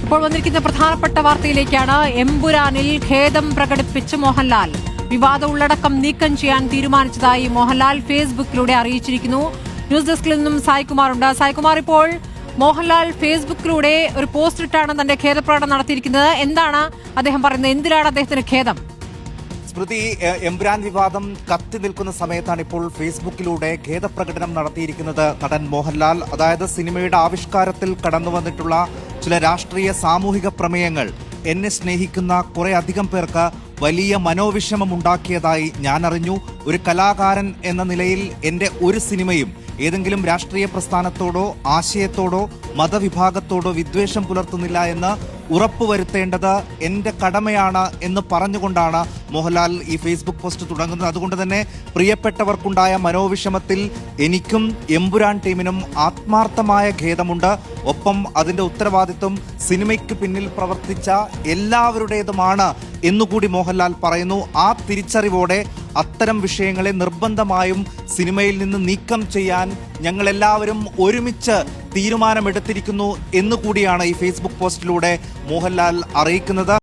ഇപ്പോൾ വന്നിരിക്കുന്ന പ്രധാനപ്പെട്ട വാർത്തയിലേക്കാണ്. എമ്പുരാനിൽ ഖേദം പ്രകടിപ്പിച്ച് മോഹൻലാൽ. വിവാദ ഉള്ളടക്കം നീക്കം ചെയ്യാൻ തീരുമാനിച്ചതായി മോഹൻലാൽ ഫേസ്ബുക്കിലൂടെ അറിയിച്ചിരിക്കുന്നു. ന്യൂസ് ഡെസ്കിൽ നിന്നും സായ്കുമാറുണ്ട്. സായ്കുമാർ, ഇപ്പോൾ മോഹൻലാൽ ഫേസ്ബുക്കിലൂടെ ഒരു പോസ്റ്റ് ഇട്ടാണ് തന്റെ ഖേദപ്രകടനം നടത്തിയിരിക്കുന്നത്. എന്താണ് അദ്ദേഹം പറയുന്നത്? എന്തിനാണ് അദ്ദേഹത്തിന് ഖേദം? സ്മൃതി, എംബ്രാൻ വിവാദം കത്തി നിൽക്കുന്ന സമയത്താണ് ഇപ്പോൾ ഫേസ്ബുക്കിലൂടെ ഖേദപ്രകടനം നടത്തിയിരിക്കുന്നത് നടൻ മോഹൻലാൽ. അതായത് സിനിമയുടെ ആവിഷ്കാരത്തിൽ കടന്നു വന്നിട്ടുള്ള ചില രാഷ്ട്രീയ സാമൂഹിക പ്രമേയങ്ങൾ എന്നെ സ്നേഹിക്കുന്ന കുറെ അധികം പേർക്ക് വലിയ മനോവിഷമം ഉണ്ടാക്കിയതായി ഞാൻ അറിഞ്ഞു. ഒരു കലാകാരൻ എന്ന നിലയിൽ എൻ്റെ ഒരു സിനിമയും ഏതെങ്കിലും രാഷ്ട്രീയ പ്രസ്ഥാനത്തോടോ ആശയത്തോടോ മതവിഭാഗത്തോടോ വിദ്വേഷം പുലർത്തുന്നില്ല എന്ന് ഉറപ്പുവരുത്തേണ്ടത് എൻ്റെ കടമയാണ് എന്ന് പറഞ്ഞുകൊണ്ടാണ് മോഹൻലാൽ ഈ ഫേസ്ബുക്ക് പോസ്റ്റ് തുടങ്ങുന്നത്. അതുകൊണ്ട് തന്നെ പ്രിയപ്പെട്ടവർക്കുണ്ടായ മനോവിഷമത്തിൽ എനിക്കും എമ്പുരാൻ ടീമിനും ആത്മാർത്ഥമായ ഖേദമുണ്ട്. ഒപ്പം അതിൻ്റെ ഉത്തരവാദിത്വം സിനിമയ്ക്ക് പിന്നിൽ പ്രവർത്തിച്ച എല്ലാവരുടേതുമാണ് എന്നുകൂടി മോഹൻലാൽ പറയുന്നു. ആ തിരിച്ചറിവോടെ അത്തരം വിഷയങ്ങളെ നിർബന്ധമായും സിനിമയിൽ നിന്ന് നീക്കം ചെയ്യാൻ ഞങ്ങളെല്ലാവരും ഒരുമിച്ച് തീരുമാനമെടുത്തിരിക്കുന്നു എന്നുകൂടിയാണ് ഈ ഫേസ്ബുക്ക് പോസ്റ്റിലൂടെ മോഹൻലാൽ അറിയിക്കുന്നത്.